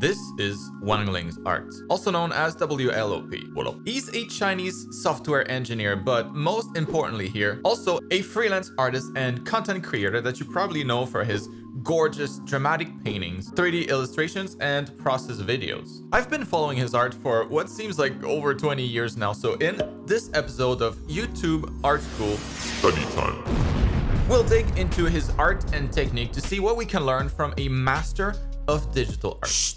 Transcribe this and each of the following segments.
This is Wang Ling's art, also known as WLOP. He's a Chinese software engineer, but most importantly here, also a freelance artist and content creator that you probably know for his gorgeous dramatic paintings, 3D illustrations, and process videos. I've been following his art for what seems like over 20 years now, so in this episode of YouTube Art School Study Time, we'll dig into his art and technique to see what we can learn from a master of digital art.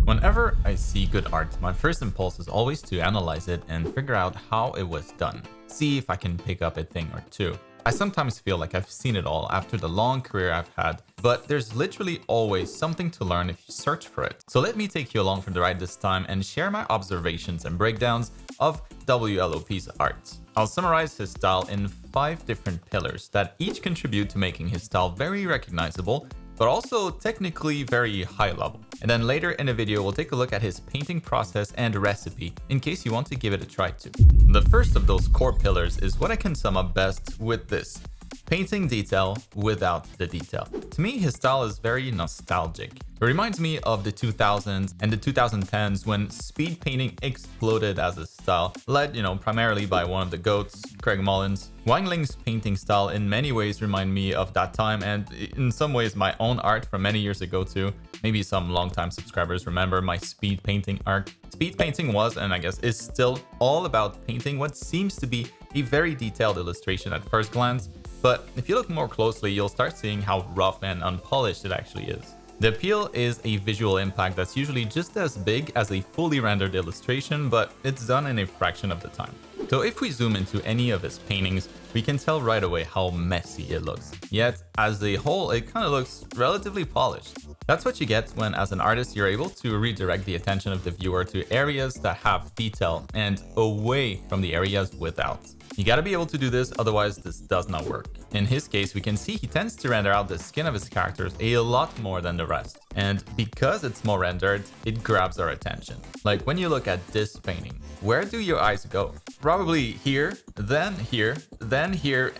Whenever I see good art, my first impulse is always to analyze it and figure out how it was done. See if I can pick up a thing or two. I sometimes feel like I've seen it all after the long career I've had, but there's literally always something to learn if you search for it. So let me take you along for the ride this time and share my observations and breakdowns of WLOP's art. I'll summarize his style in 5 different pillars that each contribute to making his style very recognizable, but also technically very high level. And then later in the video, we'll take a look at his painting process and recipe in case you want to give it a try too. The first of those core pillars is what I can sum up best with this: painting detail without the detail. To me, his style is very nostalgic. It reminds me of the 2000s and the 2010s when speed painting exploded as a style, led, primarily by one of the GOATs, Craig Mullins. Wang Ling's painting style in many ways remind me of that time, and in some ways my own art from many years ago too. Maybe some longtime subscribers remember my speed painting arc. Speed painting was, and I guess is still, all about painting what seems to be a very detailed illustration at first glance. But if you look more closely, you'll start seeing how rough and unpolished it actually is. The appeal is a visual impact that's usually just as big as a fully rendered illustration, but it's done in a fraction of the time. So if we zoom into any of his paintings, we can tell right away how messy it looks. Yet, as a whole, it kind of looks relatively polished. That's what you get when, as an artist, you're able to redirect the attention of the viewer to areas that have detail and away from the areas without. You gotta be able to do this, otherwise this does not work. In his case, we can see he tends to render out the skin of his characters a lot more than the rest. And because it's more rendered, it grabs our attention. Like when you look at this painting, where do your eyes go? Probably here,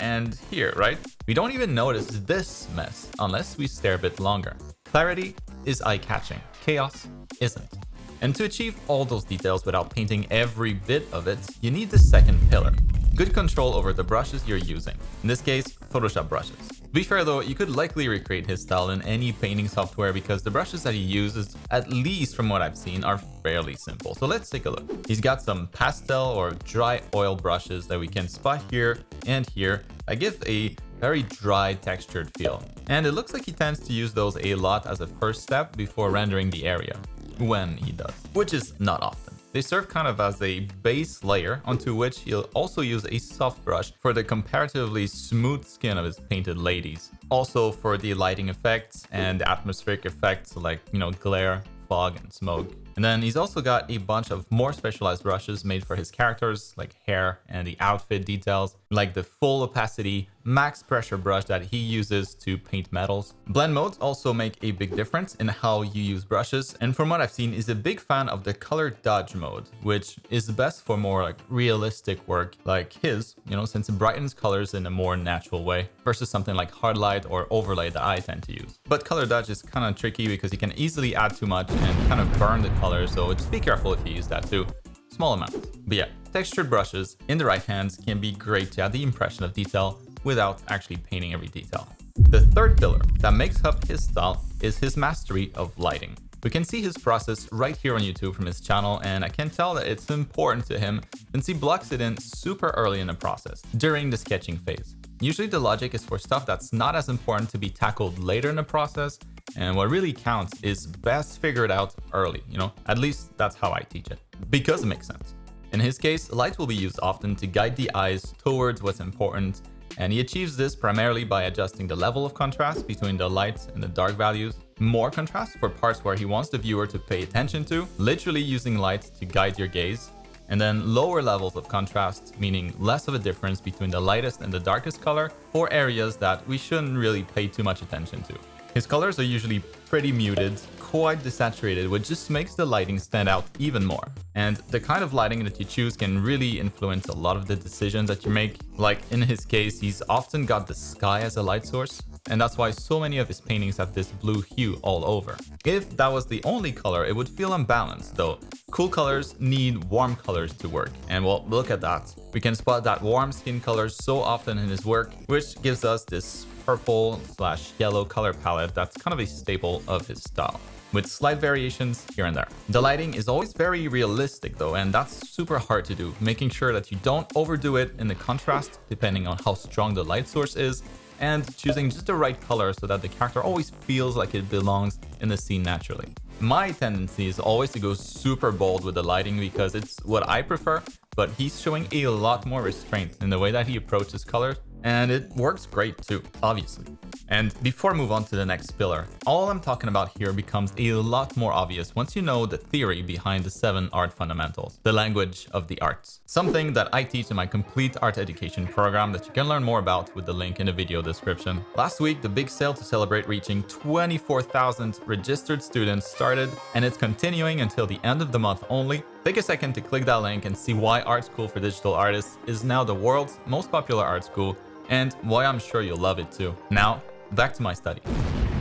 and here, right? We don't even notice this mess unless we stare a bit longer. Clarity is eye-catching, chaos isn't. And to achieve all those details without painting every bit of it, you need the second pillar: good control over the brushes you're using. In this case, Photoshop brushes. To be fair though, you could likely recreate his style in any painting software because the brushes that he uses, at least from what I've seen, are fairly simple. So let's take a look. He's got some pastel or dry oil brushes that we can spot here and here that give a very dry textured feel. And it looks like he tends to use those a lot as a first step before rendering the area, when he does, which is not often. They serve kind of as a base layer onto which he'll also use a soft brush for the comparatively smooth skin of his painted ladies. Also for the lighting effects and atmospheric effects like, glare, fog, and smoke. And then he's also got a bunch of more specialized brushes made for his characters, like hair and the outfit details, like the full opacity max pressure brush that he uses to paint metals. Blend modes also make a big difference in how you use brushes, and from what I've seen, is a big fan of the color dodge mode, which is best for more like realistic work like his, since it brightens colors in a more natural way versus something like hard light or overlay that I tend to use. But color dodge is kind of tricky because you can easily add too much and kind of burn the color, so just be careful if you use that too. Small amounts. But yeah, textured brushes in the right hands can be great to add the impression of detail without actually painting every detail. The third pillar that makes up his style is his mastery of lighting. We can see his process right here on YouTube from his channel, and I can tell that it's important to him since he blocks it in super early in the process, during the sketching phase. Usually the logic is for stuff that's not as important to be tackled later in the process, and what really counts is best figured out early, at least that's how I teach it, because it makes sense. In his case, light will be used often to guide the eyes towards what's important, and he achieves this primarily by adjusting the level of contrast between the light and the dark values. More contrast for parts where he wants the viewer to pay attention to, literally using light to guide your gaze. And then lower levels of contrast, meaning less of a difference between the lightest and the darkest color for areas that we shouldn't really pay too much attention to. His colors are usually pretty muted, quite desaturated, which just makes the lighting stand out even more. And the kind of lighting that you choose can really influence a lot of the decisions that you make. Like in his case, he's often got the sky as a light source, and that's why so many of his paintings have this blue hue all over. If that was the only color, it would feel unbalanced, though cool colors need warm colors to work. And well, look at that. We can spot that warm skin color so often in his work, which gives us this purple/yellow color palette that's kind of a staple of his style, with slight variations here and there. The lighting is always very realistic though, and that's super hard to do, making sure that you don't overdo it in the contrast depending on how strong the light source is, and choosing just the right color so that the character always feels like it belongs in the scene naturally. My tendency is always to go super bold with the lighting because it's what I prefer, but he's showing a lot more restraint in the way that he approaches colors, and it works great too, obviously. And before I move on to the next pillar, all I'm talking about here becomes a lot more obvious once you know the theory behind the 7 art fundamentals, the language of the arts. Something that I teach in my complete art education program that you can learn more about with the link in the video description. Last week, the big sale to celebrate reaching 24,000 registered students started, and it's continuing until the end of the month only. Take a second to click that link and see why Art School for Digital Artists is now the world's most popular art school, and why I'm sure you'll love it too. Now, back to my study.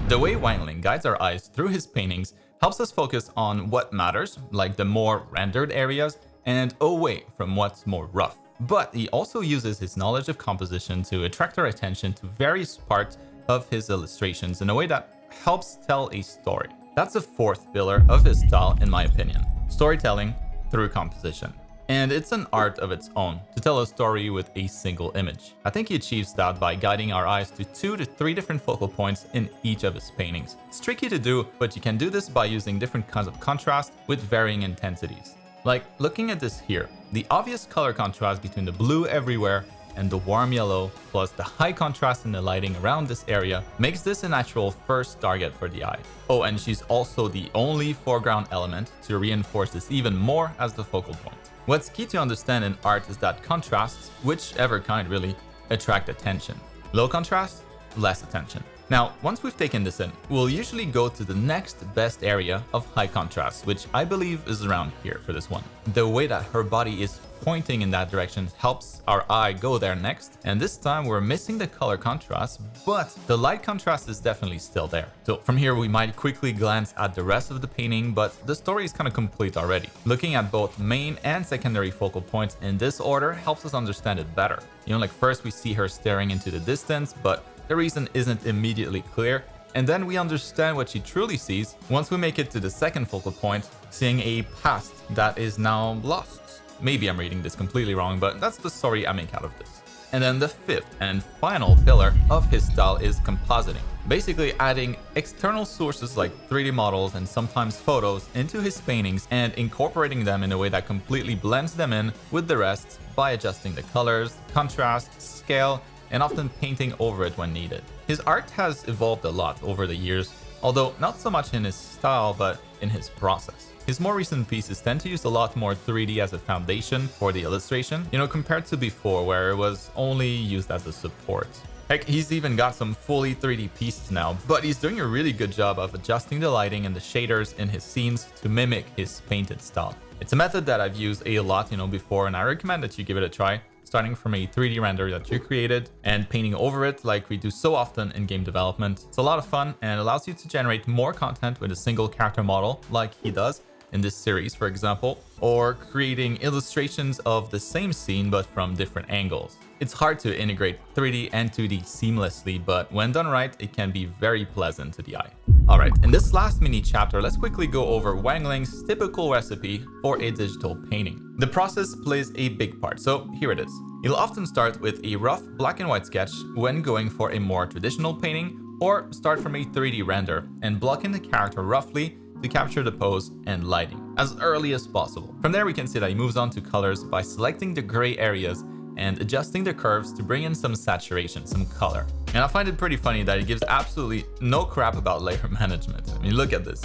The way Wangling guides our eyes through his paintings helps us focus on what matters, like the more rendered areas, and away from what's more rough. But he also uses his knowledge of composition to attract our attention to various parts of his illustrations in a way that helps tell a story. That's the 4th pillar of his style, in my opinion: storytelling through composition. And it's an art of its own to tell a story with a single image. I think he achieves that by guiding our eyes to 2 to 3 different focal points in each of his paintings. It's tricky to do, but you can do this by using different kinds of contrast with varying intensities. Like looking at this here, the obvious color contrast between the blue everywhere and the warm yellow, plus the high contrast in the lighting around this area, makes this a natural first target for the eye. Oh, and she's also the only foreground element to reinforce this even more as the focal point. What's key to understand in art is that contrasts, whichever kind really, attract attention. Low contrast, less attention. Now, once we've taken this in, we'll usually go to the next best area of high contrast, which I believe is around here for this one. The way that her body is pointing in that direction helps our eye go there next, and this time we're missing the color contrast, but the light contrast is definitely still there. So from here we might quickly glance at the rest of the painting, but the story is kind of complete already. Looking at both main and secondary focal points in this order helps us understand it better. You know, like first we see her staring into the distance, but the reason isn't immediately clear, and then we understand what she truly sees once we make it to the second focal point, seeing a past that is now lost. Maybe I'm reading this completely wrong, but that's the story I make out of this. And then the 5th and final pillar of his style is compositing, basically adding external sources like 3D models and sometimes photos into his paintings and incorporating them in a way that completely blends them in with the rest by adjusting the colors, contrast, scale, and often painting over it when needed. His art has evolved a lot over the years, although not so much in his style, but in his process. His more recent pieces tend to use a lot more 3D as a foundation for the illustration, you know, compared to before where it was only used as a support. Heck, he's even got some fully 3D pieces now, but he's doing a really good job of adjusting the lighting and the shaders in his scenes to mimic his painted style. It's a method that I've used a lot, before, and I recommend that you give it a try, starting from a 3D render that you created and painting over it like we do so often in game development. It's a lot of fun and allows you to generate more content with a single character model like he does in this series, for example, or creating illustrations of the same scene but from different angles. It's hard to integrate 3D and 2D seamlessly, but when done right, it can be very pleasant to the eye. Alright, in this last mini chapter, let's quickly go over Wangling's typical recipe for a digital painting. The process plays a big part, so here it is. You'll often start with a rough black and white sketch when going for a more traditional painting, or start from a 3D render and block in the character roughly to capture the pose and lighting as early as possible. From there, we can see that he moves on to colors by selecting the gray areas and adjusting the curves to bring in some saturation, some color. And I find it pretty funny that he gives absolutely no crap about layer management. I mean, look at this.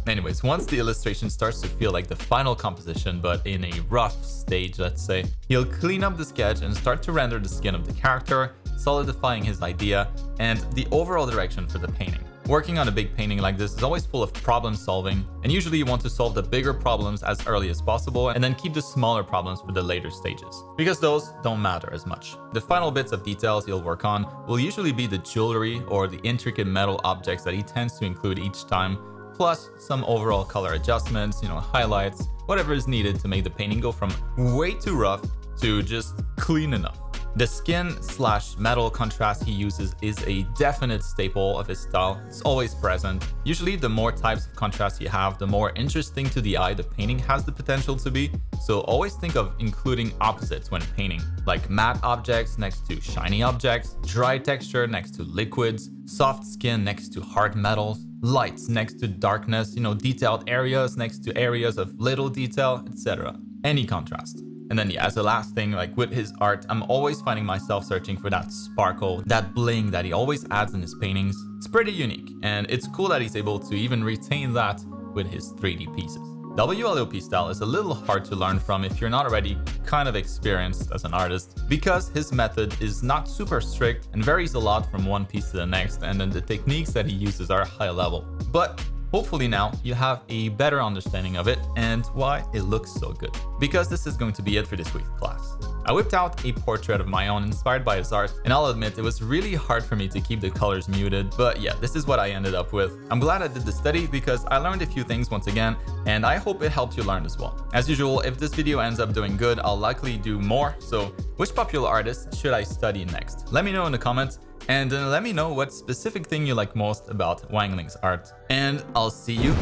Anyways, once the illustration starts to feel like the final composition, but in a rough stage, let's say, he'll clean up the sketch and start to render the skin of the character, solidifying his idea and the overall direction for the painting. Working on a big painting like this is always full of problem solving, and usually you want to solve the bigger problems as early as possible and then keep the smaller problems for the later stages, because those don't matter as much. The final bits of details you'll work on will usually be the jewelry or the intricate metal objects that he tends to include each time, plus some overall color adjustments, highlights, whatever is needed to make the painting go from way too rough to just clean enough. The skin/metal contrast he uses is a definite staple of his style. It's always present. Usually the more types of contrast you have, the more interesting to the eye the painting has the potential to be. So always think of including opposites when painting, like matte objects next to shiny objects, dry texture next to liquids, soft skin next to hard metals, lights next to darkness, detailed areas next to areas of little detail, etc. Any contrast. And then as a last thing, like with his art, I'm always finding myself searching for that sparkle, that bling that he always adds in his paintings. It's pretty unique, and it's cool that he's able to even retain that with his 3D pieces. WLOP style is a little hard to learn from if you're not already kind of experienced as an artist, because his method is not super strict and varies a lot from one piece to the next, and then the techniques that he uses are high level. But hopefully now you have a better understanding of it and why it looks so good. Because this is going to be it for this week's class. I whipped out a portrait of my own inspired by his art, and I'll admit it was really hard for me to keep the colors muted, but yeah, this is what I ended up with. I'm glad I did the study because I learned a few things once again, and I hope it helped you learn as well. As usual, if this video ends up doing good, I'll likely do more, so which popular artist should I study next? Let me know in the comments. And then let me know what specific thing you like most about Wang Ling's art. And I'll see you